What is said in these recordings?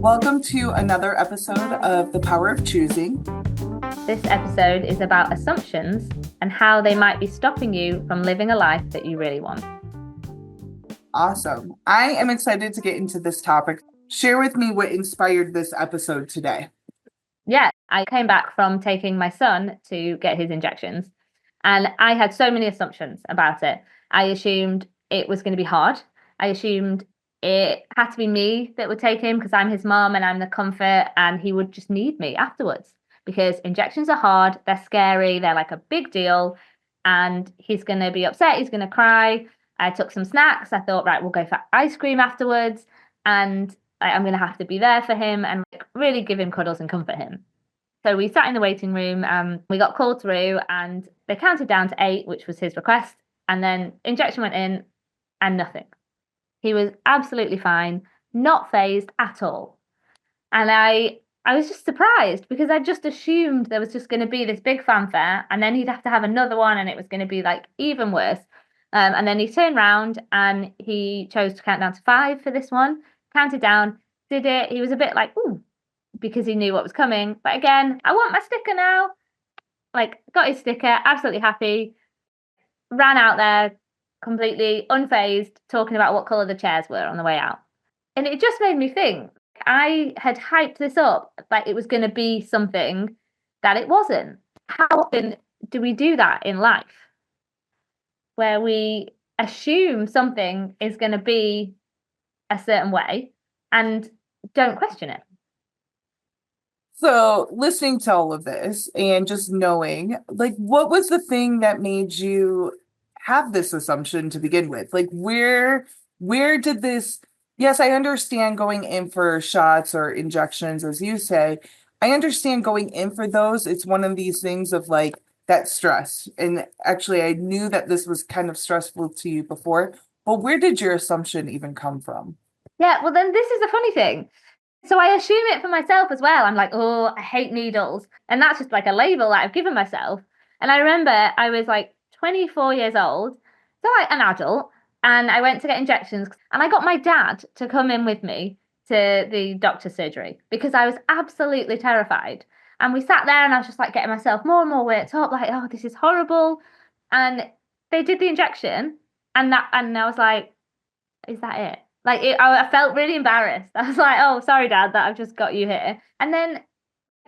Welcome to another episode of The Power of Choosing. This episode is about assumptions and how they might be stopping you from living a life that you really want. Awesome. I am excited to get into this topic. Share with me what inspired this episode today. Yeah, I came back from taking my son to get his injections, and I had so many assumptions about it. I assumed it was going to be hard. I assumed it had to be me that would take him because I'm his mom and I'm the comfort, and he would just need me afterwards because injections are hard, they're scary, they're like a big deal, and he's going to be upset, he's going to cry. I took some snacks. I thought, right, we'll go for ice cream afterwards, and I'm going to have to be there for him and like, really give him cuddles and comfort him. So we sat in the waiting room, we got called through, and they counted down to 8, which was his request, and then injection went in and nothing. He was absolutely fine, not phased at all. And I was just surprised because I just assumed there was just going to be this big fanfare and then he'd have to have another one and it was going to be like even worse. And then he turned round and he chose to count down to 5 for this one, counted down, did it. He was a bit like, ooh, because he knew what was coming. But again, I want my sticker now. Like, got his sticker, absolutely happy, ran out there completely unfazed, talking about what colour the chairs were on the way out. And it just made me think I had hyped this up like it was going to be something that it wasn't. How often do we do that in life where we assume something is going to be a certain way and don't question it? So, listening to all of this and just knowing, like, what was the thing that made you have this assumption to begin with? Like, where did this, yes, I understand going in for shots or injections, as you say. I understand going in for those. It's one of these things of like that stress. And actually, I knew that this was kind of stressful to you before, but where did your assumption even come from? Yeah, well, then this is the funny thing. So I assume it for myself as well. I'm like, oh, I hate needles. And that's just like a label that I've given myself. And I remember I was like 24 years old, so like an adult, and I went to get injections and I got my dad to come in with me to the doctor's surgery because I was absolutely terrified. And we sat there and I was just like getting myself more and more worked up, like, oh, this is horrible. And they did the injection and I was like, is that it? Like I felt really embarrassed. I was like, "Oh, sorry, Dad, that I've just got you here." And then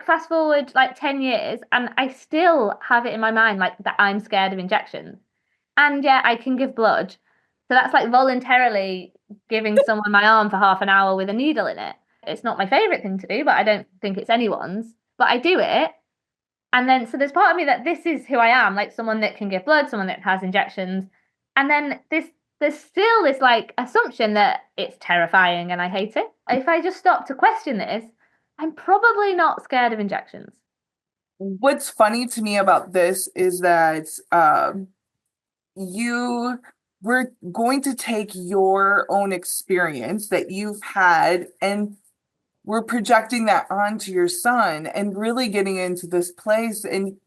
fast forward like 10 years, and I still have it in my mind like that I'm scared of injections. And yeah, I can give blood, so that's like voluntarily giving someone my arm for half an hour with a needle in it. It's not my favorite thing to do, but I don't think it's anyone's. But I do it, and then so there's part of me that this is who I am, like someone that can give blood, someone that has injections. And then there's still this like assumption that it's terrifying and I hate it. If I just stop to question this, I'm probably not scared of injections. What's funny to me about this is that you were going to take your own experience that you've had and we're projecting that onto your son and really getting into this place and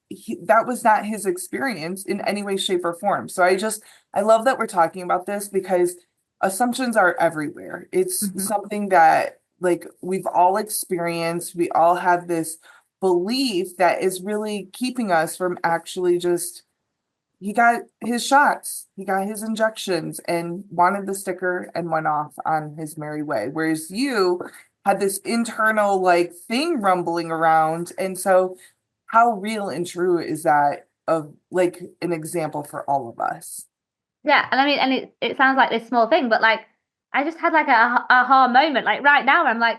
that was not his experience in any way shape or form. So I love that we're talking about this because assumptions are everywhere. It's Mhm. something that like we've all experienced. We all have this belief that is really keeping us from actually just he got his shots, he got his injections and wanted the sticker and went off on his merry way. Whereas you had this internal like thing rumbling around. And so how real and true is that of like an example for all of us? Yeah, and I mean, and it sounds like this small thing, but like I just had like a aha moment. Like right now, I'm like,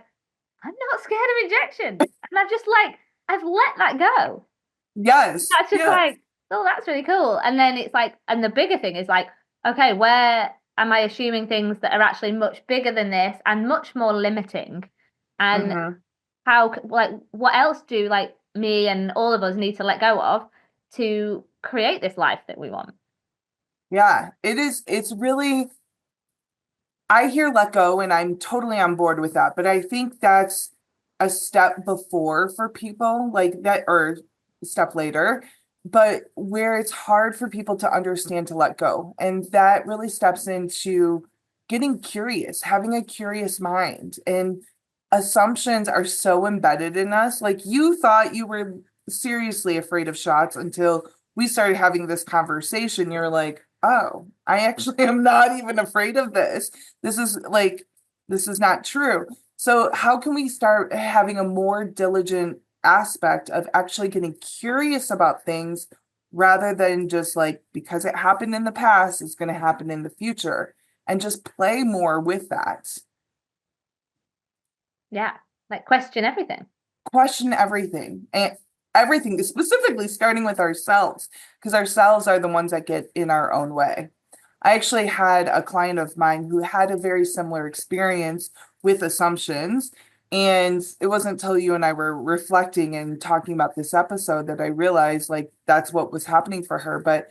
I'm not scared of injections, and I've just like I've let that go. Yes. That's just Yeah. like, oh, that's really cool. And then it's like, and the bigger thing is like, okay, where am I assuming things that are actually much bigger than this and much more limiting? And Mhm. like, what else do like me and all of us need to let go of to create this life that we want? Yeah. It's really I hear let go and I'm totally on board with that, but I think that's a step before for people like that or a step later, but where it's hard for people to understand to let go. And that really steps into getting curious, having a curious mind. And assumptions are so embedded in us. Like you thought you were seriously afraid of shots until we started having this conversation. You're like, oh, I actually am not even afraid of this. This is like, this is not true. So, how can we start having a more diligent aspect of actually getting curious about things rather than just like, because it happened in the past, it's going to happen in the future, and just play more with that? Yeah, like question everything. Question everything and everything, specifically starting with ourselves, because ourselves are the ones that get in our own way. I actually had a client of mine who had a very similar experience with assumptions. And it wasn't until you and I were reflecting and talking about this episode that I realized like that's what was happening for her. But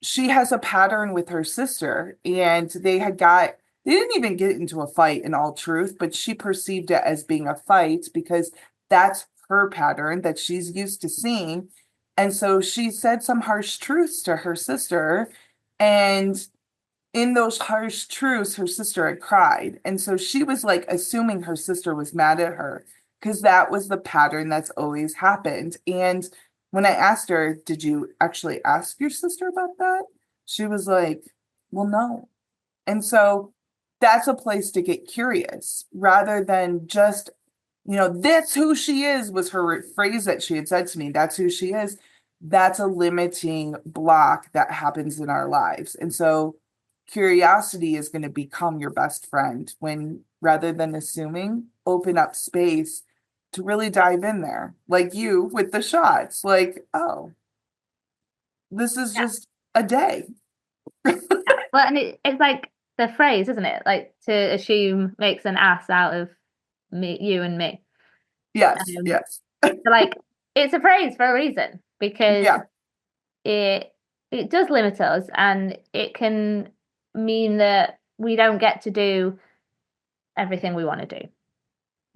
she has a pattern with her sister, and they didn't even get into a fight in all truth, but she perceived it as being a fight because that's her pattern that she's used to seeing. And so she said some harsh truths to her sister, and in those harsh truths, her sister had cried. And so she was like assuming her sister was mad at her because that was the pattern that's always happened. And when I asked her, did you actually ask your sister about that? She was like, well, no. And so that's a place to get curious rather than just, that's who she is was her phrase that she had said to me. That's who she is. That's a limiting block that happens in our lives. And so curiosity is going to become your best friend when rather than assuming, open up space to really dive in there. Like you with the shots, like, oh, this is Yeah. just a day. Well, and it's like the phrase, isn't it? Like to assume makes an ass out of me, you and me. Yes, Um, yes. so like it's a phrase for a reason because Yeah. it it does limit us and it can mean that we don't get to do everything we want to do.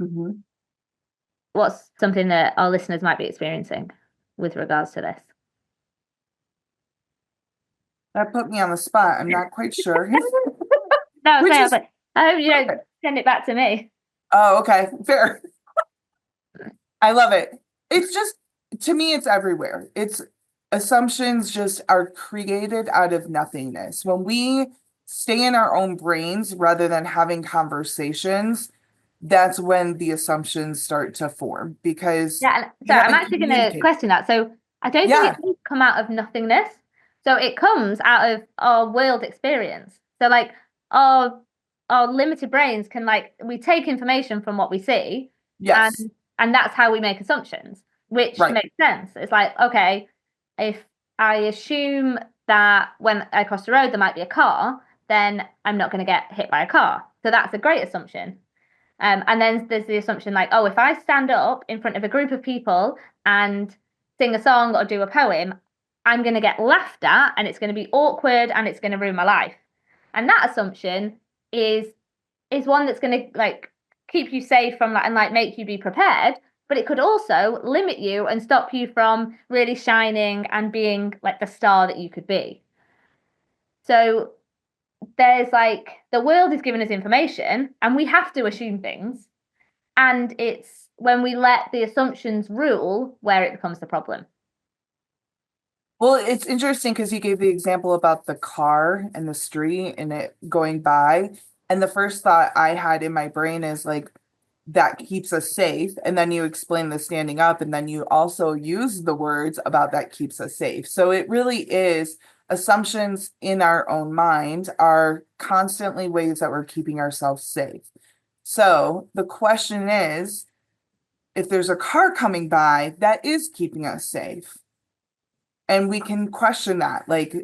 Mhm. What's something that our listeners might be experiencing with regards to this? That put me on the spot. I'm not quite sure. No, I was Which saying, I was is like, I hope you don't perfect. send it back to me. Oh, okay. Fair. I love it. It's just, to me, it's everywhere. It's assumptions just are created out of nothingness. When we stay in our own brains rather than having conversations, that's when the assumptions start to form because Yeah, and we sorry, I'm haven't actually going to communicated. question that. So I don't think Yeah. it does come out of nothingness. So it comes out of our world experience. So like our our limited brains can like we take information from what we see and Yes. and that's how we make assumptions, which Right. makes sense. It's like, okay, if I assume that when I cross the road there might be a car, then I'm not going to get hit by a car. So that's a great assumption. And then there's the assumption like, oh, if I stand up in front of a group of people and sing a song or do a poem, I'm going to get laughed at and it's going to be awkward and it's going to ruin my life. And that assumption is is one that's going to like keep you safe from like and like make you be prepared, but it could also limit you and stop you from really shining and being like the star that you could be. So there's like the world is giving us information and we have to assume things. And it's when we let the assumptions rule where it becomes the problem. Well, it's interesting because you gave the example about the car and the street and it going by. And the first thought I had in my brain is like, that keeps us safe. And then you explain the standing up, and then you also use the words about that keeps us safe. So it really is assumptions in our own mind are constantly ways that we're keeping ourselves safe. So the question is, if there's a car coming by, that is keeping us safe, and we can question that like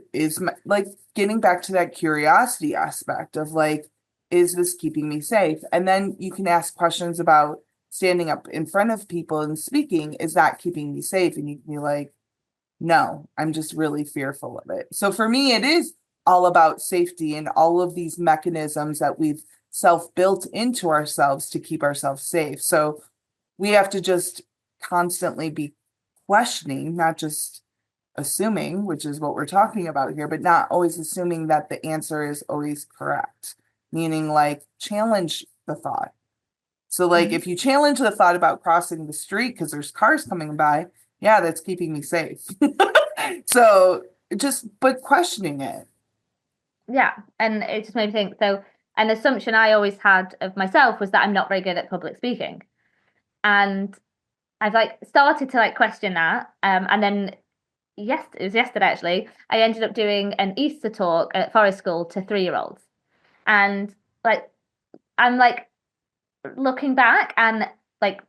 like getting back to that curiosity aspect of like is this keeping me safe, and then you can ask questions about standing up in front of people and speaking, is that keeping me safe, and you can be like, no, I'm just really fearful of it. So for me it is all about safety and all of these mechanisms that we've self-built into ourselves to keep ourselves safe. So we have to just constantly be questioning, not just assuming, which is what we're talking about here, but not always assuming that the answer is always correct. Meaning, like, challenge the thought. So like if you challenge the thought about crossing the street because there's cars coming by, yeah, that's keeping me safe. So but questioning it. Yeah, and it just made me think. So, an assumption I always had of myself was that I'm not very good at public speaking, and I've like started to like question that. And then yes, it was yesterday actually. I ended up doing an Easter talk at Forest School to 3-year-olds, and like I'm like looking back, and like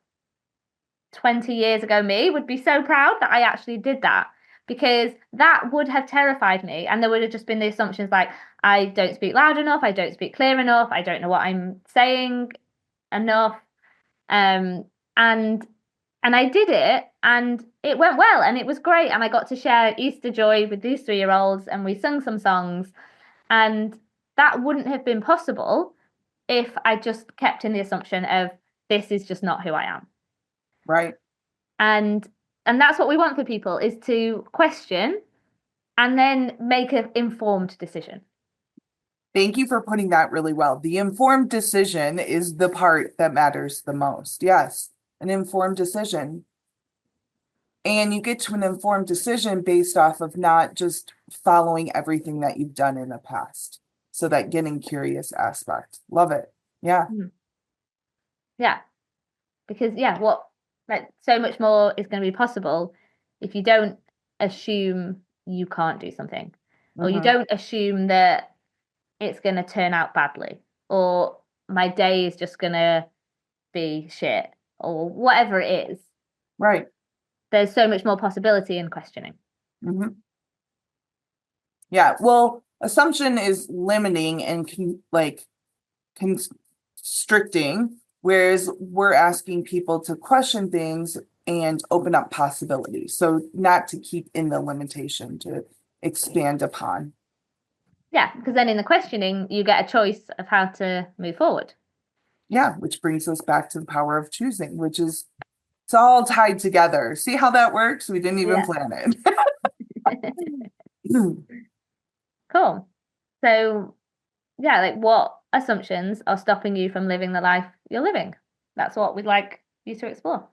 20 years ago me would be so proud that I actually did that, because that would have terrified me, and there would have just been the assumptions like I don't speak loud enough, I don't speak clear enough, I don't know what I'm saying enough. um and and I did it, and it went well, and it was great, and I got to share Easter joy with these 3-year-olds, and we sung some songs, and that wouldn't have been possible if I just kept in the assumption of this is just not who I am. Right. and and that's what we want for people, is to question and then make an informed decision. Thank you for putting that really well. The informed decision is the part that matters the most. Yes, an informed decision. And you get to an informed decision based off of not just following everything that you've done in the past. So that getting curious aspect. Love it. Yeah. Yeah, because yeah, what, like, so much more is going to be possible if you don't assume you can't do something, or you Mhm. don't assume that it's going to turn out badly, or my day is just going to be shit, or whatever it is. Right. There's so much more possibility in questioning. Mhm. Yeah. Well, assumption is limiting and constricting, whereas we're asking people to question things and open up possibilities. So not to keep in the limitation, to expand upon. Yeah, because then in the questioning, you get a choice of how to move forward. Yeah, which brings us back to the power of choosing, which is it's all tied together. See how that works? We didn't even Yeah. plan it. Cool. So, yeah, like, what assumptions are stopping you from living the life you're living? That's what we'd like you to explore.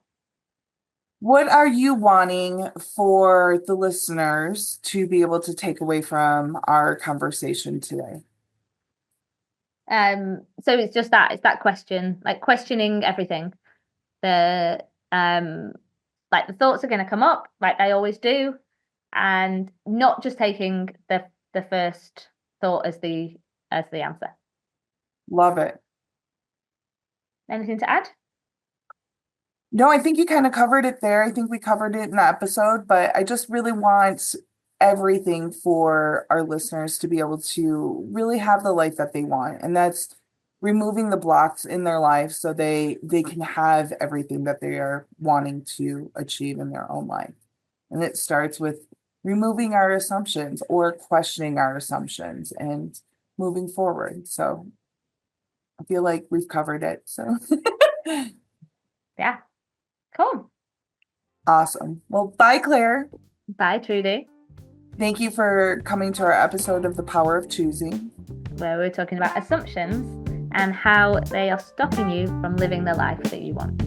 What are you wanting for the listeners to be able to take away from our conversation today? So it's just that, it's that question, like questioning everything. The like the thoughts are going to come up, like they always do, and not just taking the first thought as the answer. Love it. Anything to add? No, I think you kind of covered it there. I think we covered it in the episode, but I just really want everything for our listeners to be able to really have the life that they want. And that's removing the blocks in their life so they can have everything that they are wanting to achieve in their own life. And it starts with removing our assumptions or questioning our assumptions and moving forward. So I feel like we've covered it. So Yeah. Cool. awesome. Well, bye, Claire. Bye, Trudy. Thank you for coming to our episode of The Power of Choosing. Where we're talking about assumptions and how they are stopping you from living the life that you want.